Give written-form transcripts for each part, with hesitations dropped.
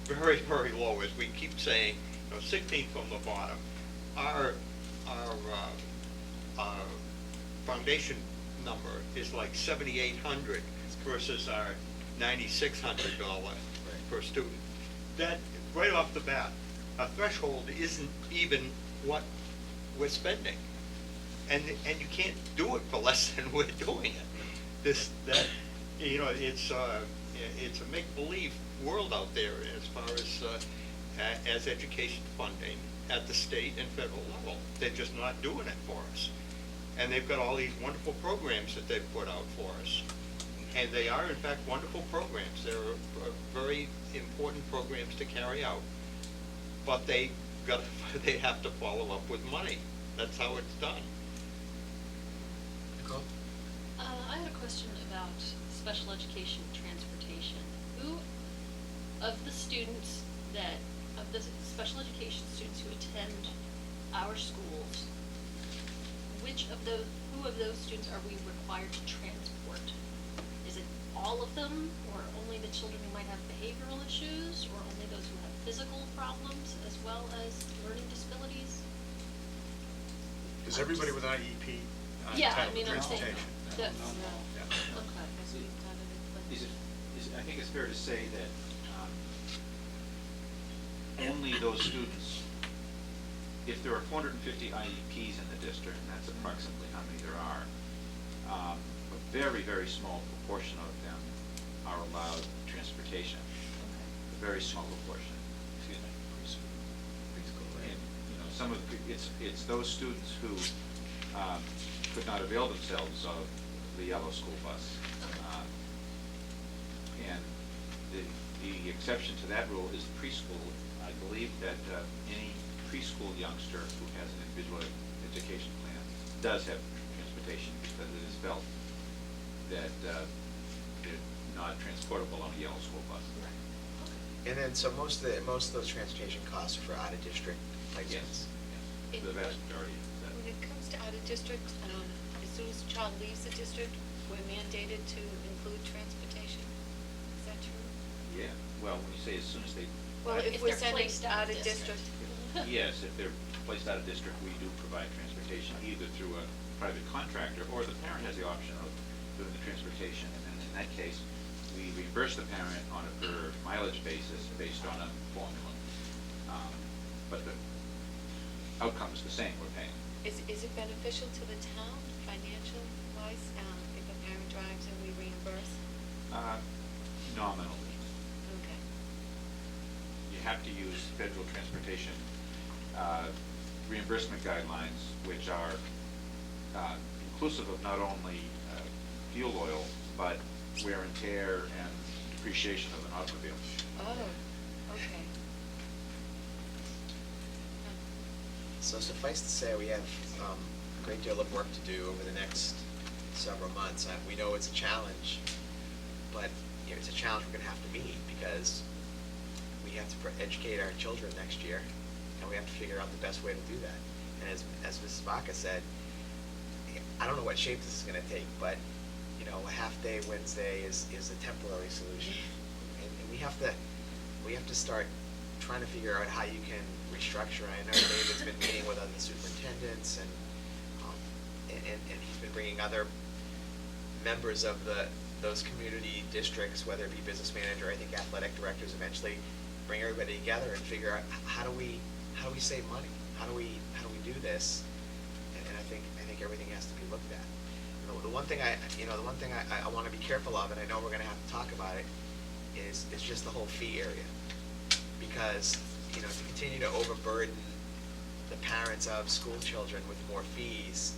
very, very low, as we keep saying, 16 from the bottom. Our, our foundation number is like 7,800 versus our $9,600 per student. That, right off the bat, our threshold isn't even what we're spending. And you can't do it for less than we're doing it. It's a make-believe world out there as far as education funding at the state and federal level. They're just not doing it for us. And they've got all these wonderful programs that they've put out for us. And they are, in fact, wonderful programs. They're very important programs to carry out. But they have to follow up with money. That's how it's done. Nicole? I had a question about special education transportation. Who, of the special education students who attend our schools, who of those students are we required to transport? Is it all of them, or only the children who might have behavioral issues, or only those who have physical problems as well as learning disabilities? Is everybody with IEP Yeah, entitled to I'm saying, transportation? that's, Yeah. okay. I think it's fair to say that only those students, if there are 450 IEPs in the district, and that's approximately how many there are, a very, very small proportion of them are allowed transportation. A very small proportion. Excuse me. Preschool, right? And, some of it's those students who could not avail themselves of the yellow school bus. And the exception to that rule is preschool. I believe that any preschool youngster who has an individual education plan does have transportation, because it is felt that they're not transportable on a yellow school bus. And then, so most of those transportation costs are for out-of-district placements? Yes, the vast majority of that. When it comes to out-of-district, as soon as a child leaves the district, we're mandated to include transportation. Is that true? Yeah, well, when you say as soon as they. Well, if If we're they're sending placed out of out-of-district. Yes, if they're placed out of district, we do provide transportation either through a private contractor, or the parent has the option of doing the transportation, and then in that case, we reimburse the parent on a per mileage basis based on a formula. But the outcome is the same, we're paying. Is it beneficial to the town, financial-wise, if a parent drives and we reimburse? Nominally. Okay. You have to use federal transportation reimbursement guidelines, which are inclusive of not only fuel oil, but wear and tear and depreciation of an automobile. Oh, okay. So suffice to say, we have a great deal of work to do over the next several months. We know it's a challenge, but it's a challenge we're going to have to meet, because we have to educate our children next year, and we have to figure out the best way to do that. And as Mrs. Baca said, I don't know what shape this is going to take, but a half-day Wednesday is a temporary solution, and we have to start trying to figure out how you can restructure. I know David's been meeting with other superintendents, and he's been bringing other members of those community districts, whether it be business manager, I think athletic directors, eventually bring everybody together and figure out how do we save money? How do we do this? And I think everything has to be looked at. The one thing I want to be careful of, and I know we're going to have to talk about it, is just the whole fee area, because to continue to overburden the parents of school children with more fees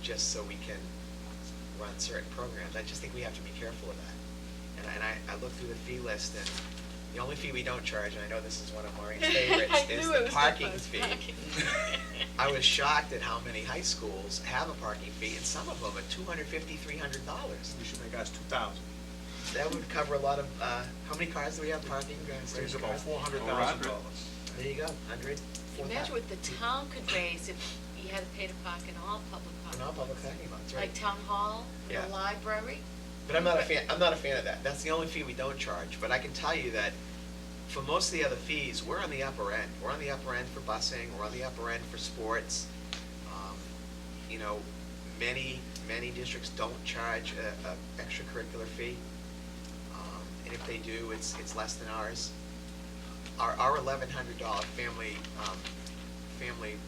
just so we can run certain programs. I just think we have to be careful of that. And I looked through the fee list, and the only fee we don't charge, and I know this is one of Maureen's favorites, is the parking fee. I was shocked at how many high schools have a parking fee, and some of them are $250, $300. You should make us 2,000. That would cover a lot of, how many cars do we have parking? Raise about $400,000. There you go, 100. Imagine what the town could raise if you had to pay to park in all public parking. In all public parking lots, right? Like town hall, Yeah. the library. But I'm not a fan of that. That's the only fee we don't charge. But I can tell you that for most of the other fees, we're on the upper end. We're on the upper end for busing, we're on the upper end for sports. You know, many districts don't charge a extracurricular fee. And if they do, it's less than ours. Our $1,100 family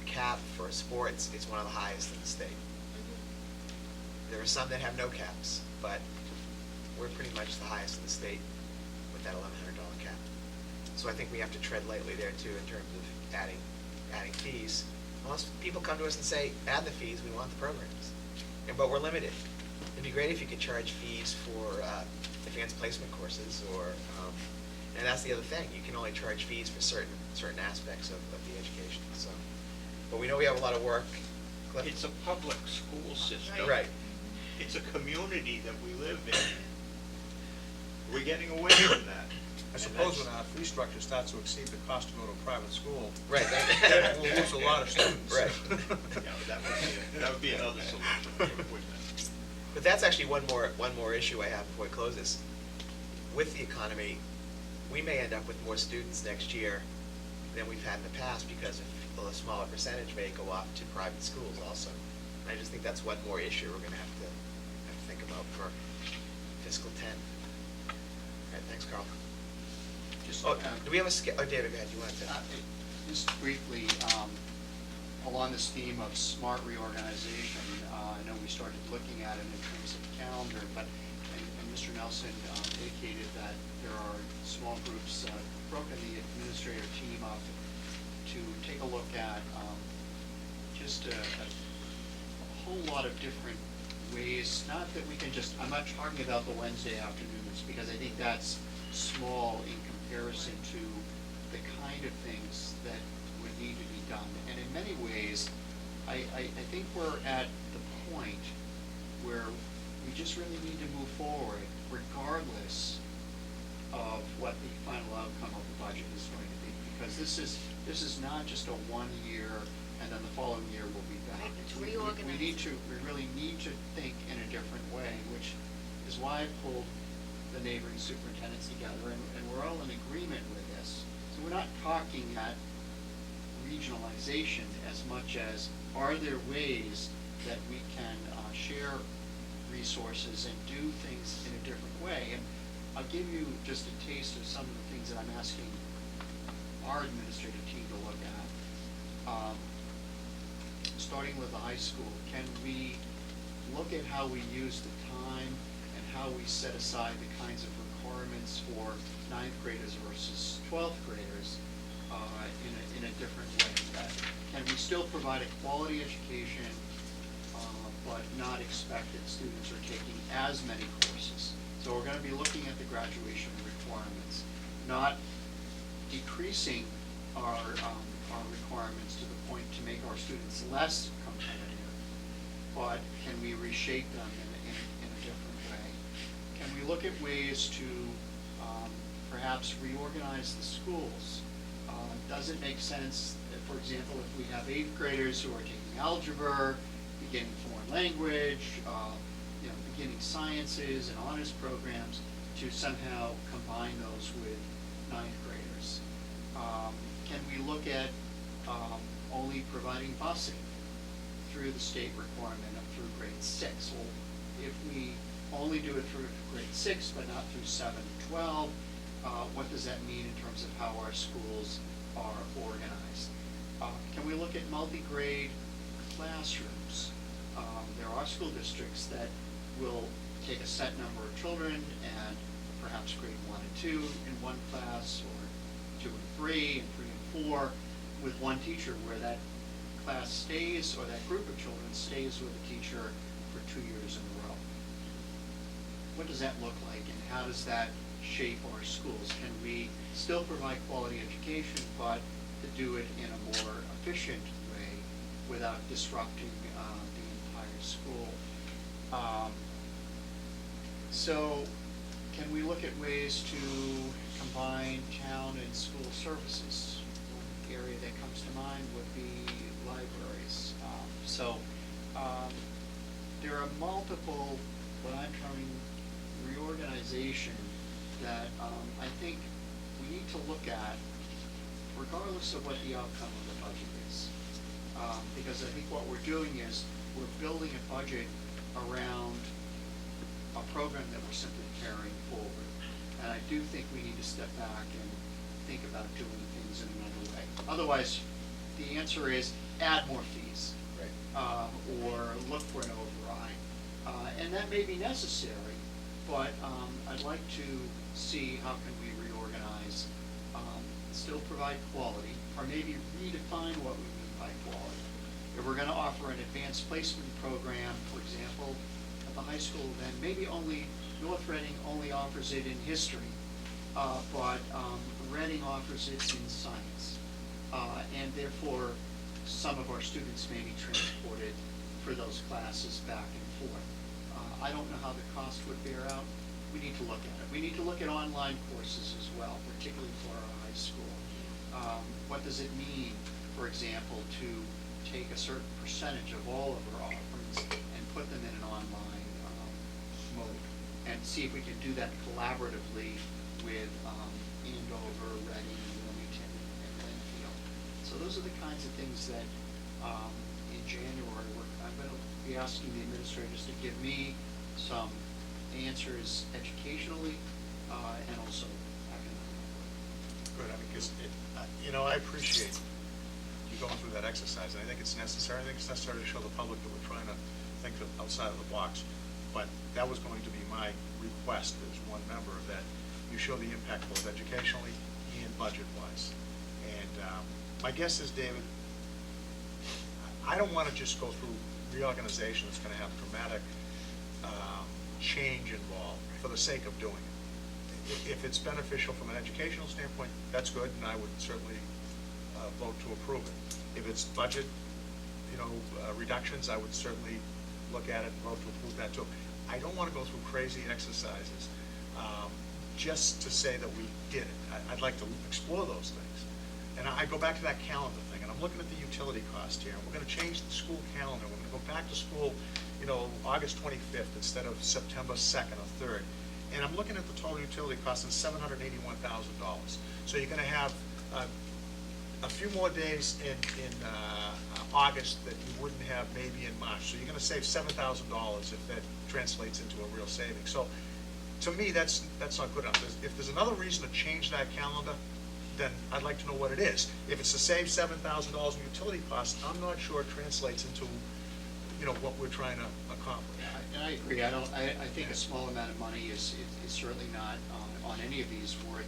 cap for sports is one of the highest in the state. There are some that have no caps, but we're pretty much the highest in the state with that $1,100 cap. So I think we have to tread lightly there too in terms of adding fees. Most people come to us and say, add the fees, we want the programs. But we're limited. It'd be great if you could charge fees for advanced placement courses or, and that's the other thing, you can only charge fees for certain aspects of the education, so. But we know we have a lot of work. Cliff? It's a public school system. Right. It's a community that we live in. We're getting away from that. I suppose when our fee structure starts to exceed the cost to go to a private school, Right. then we'll lose a lot of students. Right. Yeah, that would be another solution, wouldn't it? But that's actually one more issue I have before we close this. With the economy, we may end up with more students next year than we've had in the past because a smaller percentage may go off to private schools also. And I just think that's one more issue we're gonna have to think about for fiscal 10. All right, thanks, Carl. Just, Oh, do we have oh, David, go ahead, you wanted to? Just briefly, along this theme of smart reorganization, I know we started looking at it in terms of calendar, but, and Mr. Nelson indicated that there are small groups, broken the administrative team up to take a look at just a whole lot of different ways, not that we can just, I'm not talking about the Wednesday afternoons, because I think that's small in comparison to the kind of things that would need to be done. And in many ways, I think we're at the point where we just really need to move forward regardless of what the final outcome of the budget is going to be. Because this is not just a 1 year and then the following year we'll be back. Right, it's We reorganized. we really need to think in a different way, which is why I pulled the neighboring superintendents together, and we're all in agreement with this. So we're not talking at regionalization as much as, are there ways that we can share resources and do things in a different way? And I'll give you just a taste of some of the things that I'm asking our administrative team to look at. Starting with the high school, can we look at how we use the time and how we set aside the kinds of requirements for 9th graders versus 12th graders in a different way? Can we still provide a quality education, but not expect that students are taking as many courses? So we're going to be looking at the graduation requirements, not decreasing our requirements to the point to make our students less competitive, but can we reshape them in a different way? Can we look at ways to perhaps reorganize the schools? Does it make sense that, for example, if we have 8th graders who are taking algebra, beginning foreign language, beginning sciences and honors programs, to somehow combine those with 9th graders? Can we look at only providing busing through the state requirement up through grade 6? Well, if we only do it through grade 6 but not through 7 and 12, what does that mean in terms of how our schools are organized? Can we look at multi-grade classrooms? There are school districts that will take a set number of children and perhaps grade 1 and 2 in one class, or 2 and 3 and 3 and 4 with one teacher, where that class stays, or that group of children stays with the teacher for 2 years in a row. What does that look like, and how does that shape our schools? Can we still provide quality education, but to do it in a more efficient way without disrupting the entire school? So can we look at ways to combine town and school services? One area that comes to mind would be libraries. There are multiple, what I'm terming reorganization, that I think we need to look at, regardless of what the outcome of the budget is. Because I think what we're doing is, we're building a budget around a program that we're simply carrying forward. And I do think we need to step back and think about doing things in another way. Otherwise, the answer is add more fees. Right. Or look for an override. And that may be necessary, but I'd like to see how can we reorganize, still provide quality, or maybe redefine what we mean by quality. If we're gonna offer an advanced placement program, for example, at the high school, then maybe North Reading only offers it in history, but Reading offers it in science. And therefore, some of our students may be transported for those classes back and forth. I don't know how the cost would bear out. We need to look at it. We need to look at online courses as well, particularly for our high school. What does it mean, for example, to take a certain percentage of all of our offerings and put them in an online mode, and see if we can do that collaboratively with Andover, Reading, Wilmington, and Linfield. So those are the kinds of things that in January, I'm going to be asking the administrators to give me some answers educationally and also economically. Good, I mean, because, I appreciate you going through that exercise, and I think it's necessary. I think it's necessary to show the public that we're trying to think outside of the box. But that was going to be my request as one member, that you show the impact both educationally and budget-wise. And my guess is, David, I don't want to just go through reorganization that's going to have dramatic change involved for the sake of doing it. If it's beneficial from an educational standpoint, that's good, and I would certainly vote to approve it. If it's budget, reductions, I would certainly look at it and vote to approve that too. I don't want to go through crazy exercises just to say that we did it. I'd like to explore those things. And I go back to that calendar thing, and I'm looking at the utility cost here, and we're going to change the school calendar. We're going to go back to school, August 25th instead of September 2nd or 3rd. And I'm looking at the total utility cost of $781,000. So you're going to have a few more days in August that you wouldn't have maybe in March. So you're going to save $7,000 if that translates into a real saving. So to me, that's not good enough. If there's another reason to change that calendar, then I'd like to know what it is. If it's to save $7,000 in utility costs, I'm not sure it translates into what we're trying to accomplish. And I agree. I think a small amount of money is certainly not on any of these worth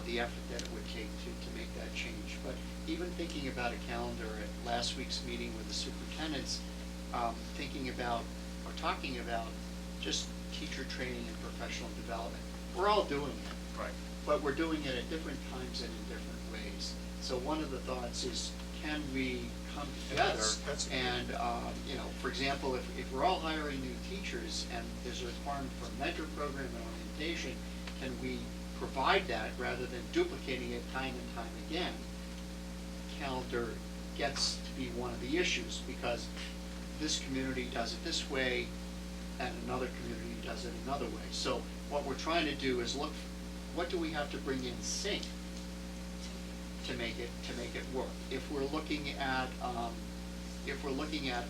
the effort that it would take to make that change. But even thinking about a calendar at last week's meeting with the superintendents, thinking about or talking about just teacher training and professional development. We're all doing it. Right. But we're doing it at different times and in different ways. So one of the thoughts is, can we come together That's and, for example, if we're all hiring new teachers and there's a requirement for a mentor program and orientation, can we provide that rather than duplicating it time and time again? Calendar gets to be one of the issues because this community does it this way and another community does it another way. So what we're trying to do is look, what do we have to bring in sync to make it work? If we're looking at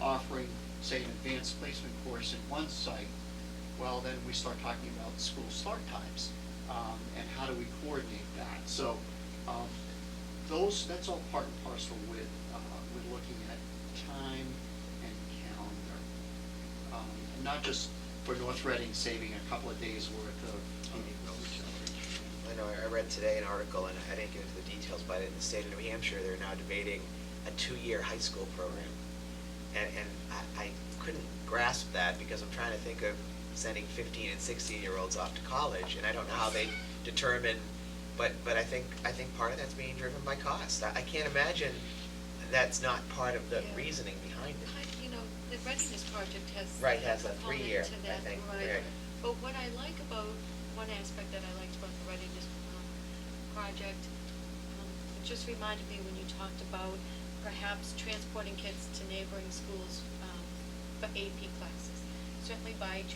offering, say, an advanced placement course in one site, well, then we start talking about school start times and how do we coordinate that. So that's all part and parcel with looking at time and calendar, and not just for North Reading saving a couple of days worth of heating bills. I know, I read today an article, and I didn't get into the details, but in the state of New Hampshire, they're now debating a 2-year high school program. And I couldn't grasp that because I'm trying to think of sending 15 and 16-year-olds off to college, and I don't know how they determine, but I think part of that's being driven by cost. I can't imagine that's not part of the reasoning behind it. The Readiness Project has. Right, has a component 3-year, to I that, think, right. right. But what I like about, one aspect that I liked about the Readiness Project, it just reminded me when you talked about perhaps transporting kids to neighboring schools for AP classes. Certainly by junior